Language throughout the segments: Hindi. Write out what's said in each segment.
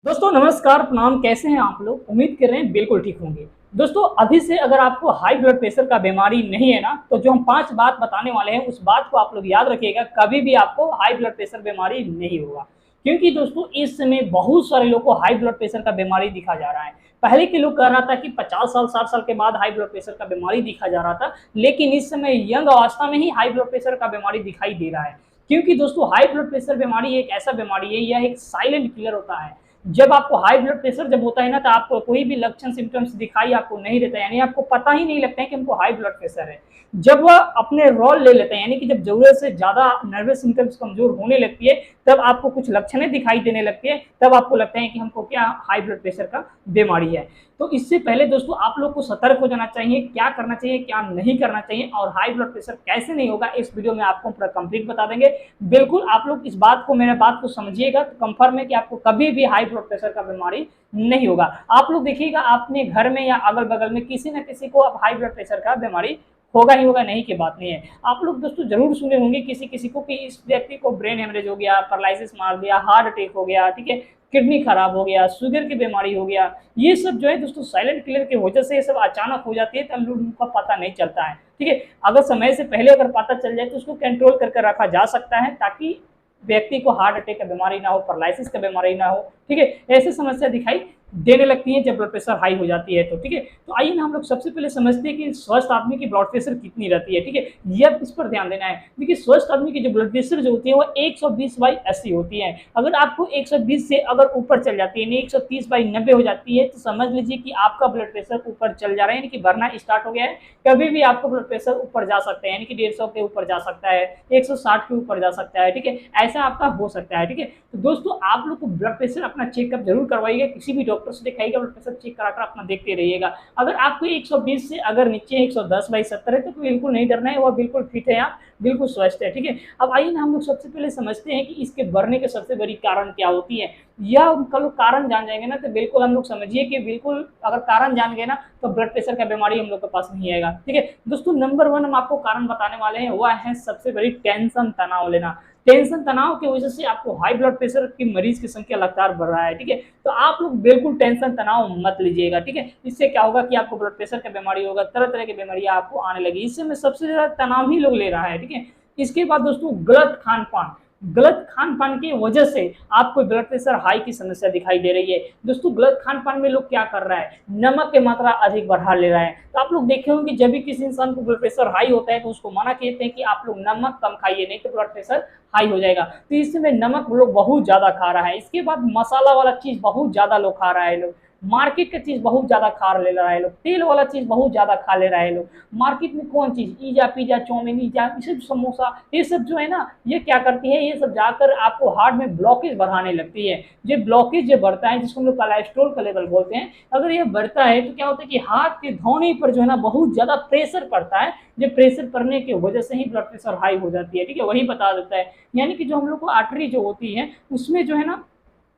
दोस्तों नमस्कार, प्रणाम। कैसे हैं आप लोग? उम्मीद कर रहे हैं बिल्कुल ठीक होंगे। दोस्तों अभी से अगर आपको हाई ब्लड प्रेशर का बीमारी नहीं है ना, तो जो हम 5 बात बताने वाले हैं उस बात को आप लोग याद रखिएगा, कभी भी आपको हाई ब्लड प्रेशर बीमारी नहीं होगा। क्योंकि दोस्तों इस समय बहुत सारे लोगों को हाई ब्लड प्रेशर का बीमारी दिखा जा रहा है। पहले के लोग कह रहा था कि 50 साल 60 साल के बाद हाई ब्लड प्रेशर का बीमारी दिखा जा रहा था, लेकिन इस समय यंग अवस्था में ही हाई ब्लड प्रेशर का बीमारी दिखाई दे रहा है। क्योंकि दोस्तों हाई ब्लड प्रेशर बीमारी एक ऐसा बीमारी है, यह एक साइलेंट किलर होता है। जब आपको हाई ब्लड प्रेशर जब होता है ना, तो आपको कोई भी लक्षण सिम्टम्स दिखाई आपको नहीं देता, यानी आपको पता ही नहीं लगता है कि हमको हाई ब्लड प्रेशर है। जब वह अपने रोल ले लेते हैं, यानी कि जब जरूरत से ज्यादा नर्वस सिम्टम्स कमजोर होने लगती है, तब आपको कुछ लक्षणें दिखाई देने लगती है, तब आपको लगता है कि हमको क्या हाई ब्लड प्रेशर का बीमारी है। तो इससे पहले दोस्तों आप लोग को सतर्क हो जाना चाहिए, क्या करना चाहिए क्या नहीं करना चाहिए, और हाई ब्लड प्रेशर कैसे नहीं होगा इस वीडियो में आपको पूरा कंप्लीट बता देंगे। बिल्कुल आप लोग इस बात को, मेरे बात को समझिएगा, तो कंफर्म है कि आपको कभी भी हाई ब्लड प्रेशर का बीमारी नहीं होगा। आप लोग देखिएगा अपने घर में या अगल बगल में किसी न किसी को अब हाई ब्लड प्रेशर का बीमारी होगा ही होगा, नहीं की बात नहीं है। आप लोग दोस्तों जरूर सुने होंगे किसी किसी को कि इस व्यक्ति को ब्रेन हेमरेज हो गया, पैरालिसिस मार दिया, हार्ट अटैक हो गया, ठीक है, किडनी खराब हो गया, शुगर की बीमारी हो गया। ये सब जो है दोस्तों साइलेंट किलर की वजह से ये सब अचानक हो जाती है, तब लोगों का पता नहीं चलता है। ठीक है, अगर समय से पहले अगर पता चल जाए तो उसको कंट्रोल करके रखा जा सकता है, ताकि व्यक्ति को हार्ट अटैक का बीमारी ना हो, पैरालिसिस का बीमारी ना हो। ठीक है, ऐसी समस्या दिखाई देने लगती है जब ब्लड प्रेशर हाई हो जाती है। तो ठीक है, तो आइए ना हम लोग सबसे पहले समझते हैं कि स्वस्थ आदमी की ब्लड प्रेशर कितनी रहती है। ठीक है, यह इस पर ध्यान देना है। देखिए स्वस्थ आदमी की जो ब्लड प्रेशर जो होती है वो 120/80 होती है। अगर आपको 120 से अगर ऊपर चल जाती है, 130/90 हो जाती है, तो समझ लीजिए कि आपका ब्लड प्रेशर ऊपर चल जा रहा है, यानी कि बढ़ना स्टार्ट हो गया है। कभी भी आपका ब्लड प्रेशर ऊपर जा सकता है, यानी कि 150 के ऊपर जा सकता है, 160 के ऊपर जा सकता है। ठीक है, ऐसा आपका हो सकता है। ठीक है, तो दोस्तों आप लोग को ब्लड प्रेशर अपना चेकअप जरूर करवाइएगा, किसी भी डॉक्टर से दिखाइएगा, ब्लड प्रेशर चेक कराकर अपना देखते रहिएगा। अगर आपको 120 से अगर नीचे 110/70 है तो बिल्कुल नहीं डरना है, वह बिल्कुल फिट है, आप बिल्कुल स्वस्थ है। ठीक है, अब आइए ना हम लोग सबसे पहले समझते हैं कि इसके बढ़ने के सबसे बड़ी कारण क्या होती है। यह कल कारण जान जाएंगे ना, तो बिल्कुल हम लोग समझिए कि बिल्कुल अगर कारण जान गए ना, तो ब्लड प्रेशर का बीमारी हम लोग के पास नहीं आएगा। ठीक है दोस्तों, नंबर 1 हम आपको कारण बताने वाले हैं, वह है सबसे बड़ी टेंशन, तनाव लेना। टेंशन तनाव की वजह से आपको हाई ब्लड प्रेशर की मरीज की संख्या लगातार बढ़ रहा है। ठीक है, तो आप लोग बिल्कुल टेंशन तनाव मत लीजिएगा। ठीक है, इससे क्या होगा कि आपको ब्लड प्रेशर का बीमारी होगा, तरह तरह की बीमारियां आपको आने लगी। इससे में सबसे ज्यादा तनाव ही लोग ले रहा है। ठीक है, इसके बाद दोस्तों गलत खान पान, गलत खान पान की वजह से आपको ब्लड प्रेशर हाई की समस्या दिखाई दे रही है। दोस्तों गलत खान पान में लोग क्या कर रहा है, नमक की मात्रा अधिक बढ़ा ले रहा है। तो आप लोग देखे होंगे जब भी किसी इंसान को ब्लड प्रेशर हाई होता है तो उसको मना कहते हैं कि आप लोग नमक कम खाइए, नहीं तो ब्लड प्रेशर हाई हो जाएगा। तो इसमें नमक लोग बहुत ज्यादा खा रहा है। इसके बाद मसाला वाला चीज बहुत ज्यादा लोग खा रहा है, लोग मार्केट का चीज बहुत ज्यादा खा ले रहा है, लोग तेल वाला चीज बहुत ज्यादा खा ले रहा है। लोग मार्केट में कौन चीज, ईजा पिज्जा चाउमीन, ईजा ये सब समोसा, ये सब जो है ना, ये क्या करती है, ये सब जाकर आपको हार्ट में ब्लॉकेज बढ़ाने लगती है। जो ब्लॉकेज जो बढ़ता है, जिसको हम लोग कोलेस्ट्रॉल का लेवल बोलते हैं, अगर ये बढ़ता है तो क्या होता है कि हार्ट के धौनी पर जो है ना बहुत ज्यादा प्रेशर पड़ता है। जो प्रेशर पड़ने की वजह से ही ब्लड प्रेशर हाई हो जाती है। ठीक है, वही बता देता है, यानी कि जो हम लोग को आर्टरी जो होती है उसमें जो है ना,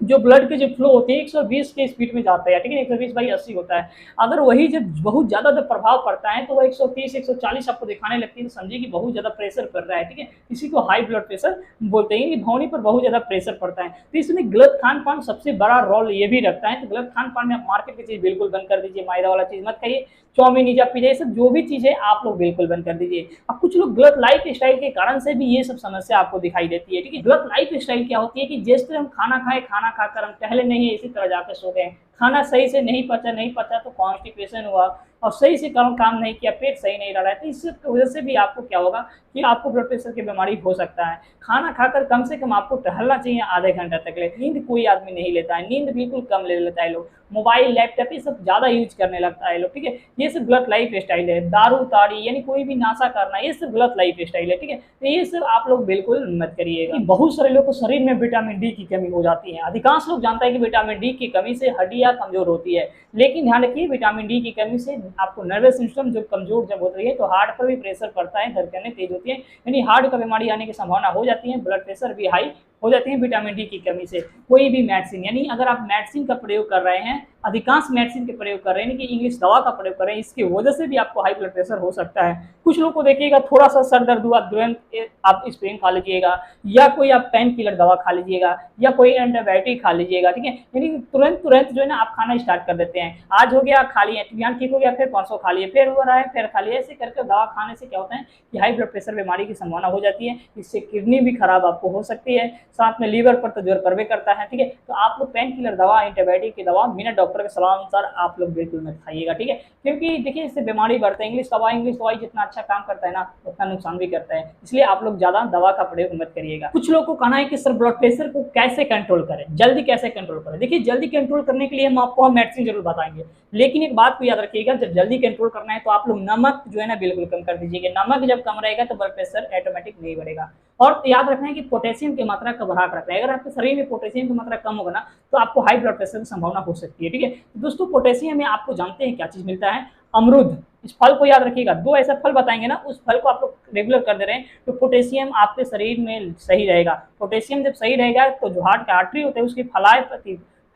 जो ब्लड के जो फ्लो होते हैं 120 के स्पीड में जाता है। ठीक है, 120/80 होता है। अगर वही जब बहुत ज्यादा जब प्रभाव पड़ता है तो वह 130 140 आपको दिखाने लगती है, तो समझिए कि बहुत ज्यादा प्रेशर पड़ रहा है। ठीक है, इसी को हाई ब्लड प्रेशर बोलते हैं, कि धौनी पर बहुत ज्यादा प्रेशर पड़ता है। तो इसमें गलत खान पान सबसे बड़ा रोल ये भी रखता है। तो गलत खान पान में आप मार्केट की चीज बिल्कुल बंद कर दीजिए, मैदा वाला चीज मत खाइए, चाउमीन ईजा पिज्जा ये सब जो भी चीज है आप लोग बिल्कुल बंद कर दीजिए। अब कुछ लोग गलत लाइफ स्टाइल के कारण से भी ये सब समस्या आपको दिखाई देती है। ठीक है, गलत लाइफ स्टाइल क्या होती है कि जिस तरह हम खाना खाए, खाना खाकर हम टहले नहीं, इसी तरह जाकर सो गए, खाना सही से नहीं पचा तो कॉन्स्टिपेशन हुआ, और सही से काम नहीं किया, पेट सही नहीं रहा है, तो इस वजह से भी आपको क्या होगा कि आपको ब्लड प्रेशर की बीमारी हो सकता है। खाना खाकर कम से कम आपको टहलना चाहिए आधे घंटे तक ले। नींद कोई आदमी नहीं लेता है, नींद बिल्कुल कम ले लेता है लोग, मोबाइल लैपटॉप ये सब ज्यादा यूज करने लगता है लोग। ठीक है, ये सब गलत लाइफ स्टाइल है। दारू ताड़ी यानी कोई भी नाशा करना, ये सब गलत लाइफ स्टाइल है। ठीक है, तो ये सब आप लोग बिल्कुल मत करिएगा। बहुत सारे लोग को शरीर में विटामिन डी की कमी हो जाती है। अधिकांश लोग जानते हैं कि विटामिन डी की कमी से हड्डियां कमजोर होती है, लेकिन ध्यान रखिए विटामिन डी की कमी से आपको नर्वस सिस्टम जो कमजोर जब होती है तो हार्ट पर भी प्रेशर पड़ता है, धड़कनें तेज होती है, यानी हार्ट का बीमारी आने की संभावना हो जाती है, ब्लड प्रेशर भी हाई हो जाती हैं विटामिन डी की कमी से। कोई भी मेडिसिन, यानी अगर आप मेडिसिन का प्रयोग कर रहे हैं, अधिकांश मेडिसिन के प्रयोग कर रहे हैं कि इंग्लिश दवा का प्रयोग कर रहे हैं, इसकी वजह से भी आपको हाई ब्लड प्रेशर हो सकता है। कुछ लोग को देखिएगा थोड़ा सा सर दर्द हुआ, तुरंत आप एस्पिरिन खा लीजिएगा, या कोई आप पेन किलर दवा खा लीजिएगा, या कोई एंटीबायोटिक खा लीजिएगा, ठीक है। यानी तुरंत तुरंत जो है ना आप खाना स्टार्ट कर देते हैं। आज हो गया खा लिए, बिहान ठीक हो गया, फिर परसों खा लिए, फिर हो रहा है फिर खा लिए। ऐसे करके दवा खाने से क्या होता है कि हाई ब्लड प्रेशर बीमारी की संभावना हो जाती है। इससे किडनी भी खराब आपको हो सकती है, साथ में लीवर पर तो जोर करवे करता है, ठीक है। तो आप लोग पेन किलर दवा, एंटीबायोटिक की दवा बिना डॉक्टर के सलाह अनुसार आप लोग बिल्कुल मत खाइएगा, ठीक है। क्योंकि देखिए इससे बीमारी बढ़ता है। इंग्लिश दवाई जितना अच्छा काम करता है ना, उतना नुकसान भी करता है। इसलिए आप लोग ज्यादा दवा का प्रयोग मत करिएगा। कुछ लोगों को कहना है कि सर ब्लड प्रेशर को कैसे कंट्रोल करें, जल्दी कैसे कंट्रोल करें। देखिए जल्दी कंट्रोल करने के लिए हम आपको मेडिसिन जरूर बताएंगे, लेकिन एक बात को याद रखिएगा, जब जल्दी कंट्रोल करना है तो आप लोग नमक जो है ना बिल्कुल कम कर दीजिएगा। नमक जब कम रहेगा तो ब्लड प्रेशर ऑटोमेटिक नहीं बढ़ेगा। और याद रखना है कि पोटेशियम की मात्रा का बढ़ा रखना है। अगर आपके शरीर में पोटेशियम की मात्रा कम होगा ना, तो आपको हाई ब्लड प्रेशर की संभावना हो सकती है, ठीक है। दोस्तों पोटेशियम में आपको जानते हैं क्या चीज मिलता है, अमरूद। इस फल को याद रखिएगा, दो ऐसा फल बताएंगे ना, उस फल को आप लोग रेगुलर कर दे रहे हैं तो पोटेशियम आपके शरीर में सही रहेगा। पोटेशियम जब सही रहेगा तो जो हार्ट का आर्टरी होता है उसकी फलाए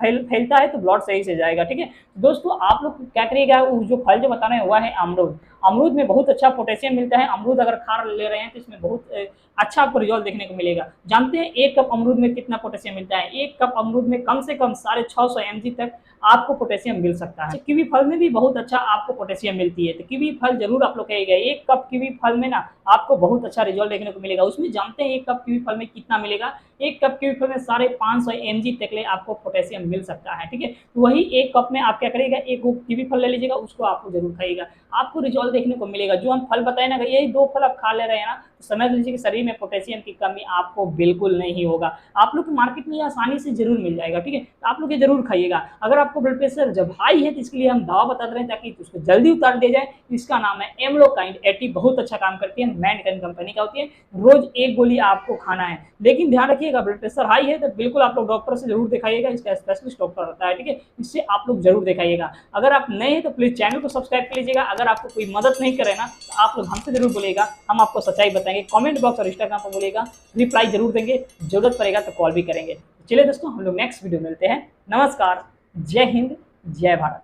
फैलता है तो ब्लड सही से जाएगा, ठीक है। दोस्तों आप लोग क्या करिएगा, जो फल जो बता रहे हैं वह है अमरूद। अमरूद में बहुत अच्छा पोटेशियम मिलता है। अमरूद अगर खा ले रहे हैं तो इसमें बहुत अच्छा आपको रिजल्ट देखने को मिलेगा। जानते हैं एक कप अमरूद में कितना पोटेशियम मिलता है? एक कप अमरूद में कम से कम 650 mg तक आपको पोटेशियम मिल सकता है। कीवी फल में भी बहुत अच्छा आपको पोटेशियम मिलती है, तो कीवी फल जरूर आप लोग खाइएगा। एक कप कीवी फल में ना आपको बहुत अच्छा रिजल्ट देखने को मिलेगा। उसमें जानते हैं एक कप कीवी फल में कितना मिलेगा? एक कप कीवी फल में 550 mg तक ले आपको पोटेशियम मिल सकता है, ठीक है। तो वही एक कप में आप क्या करिएगा, एक कीवी फल ले लीजिएगा, उसको आपको जरूर खाइएगा, आपको रिजल्ट देखने को मिलेगा। जो हम फल बताए ना, यही दो फल आप खा ले रहे हैं ना, तो समझ लीजिए कि शरीर में पोटेशियम की कमी आपको बिल्कुल नहीं होगा। आप लोग को मार्केट में आसानी से जरूर मिल जाएगा, ठीक है। तो आप लोग ये जरूर खाइएगा। अगर आपको ब्लड प्रेशर जब हाई है तो इसके लिए हम दवा बता रहे हैं ताकि उसको जल्दी उतार दिया जाए। इसका नाम है एम्लोकाइंड 80, बहुत अच्छा काम करती है, मैनकाइंड कंपनी का होती है। रोज एक गोली आपको खाना है, लेकिन ध्यान रखिएगा ब्लड प्रेशर हाई है तो बिल्कुल आप लोग डॉक्टर से जरूर दिखाइएगा। इसका स्पेशलिस्ट डॉक्टर होता है, ठीक है। इससे आप लोग जरूर दिखाइएगा। अगर आप नए हैं तो प्लीज चैनल को सब्सक्राइब कर लीजिएगा। अगर आपको कोई मदद नहीं करे ना तो आप लोग हमसे जरूर बोलिएगा, हम आपको सच्चाई बताएंगे। कमेंट बॉक्स और इंस्टाग्राम पर बोलिएगा, रिप्लाई जरूर देंगे, जरूरत पड़ेगा तो कॉल भी करेंगे। चलिए दोस्तों हम लोग नेक्स्ट वीडियो मिलते हैं। नमस्कार, जय हिंद, जय भारत।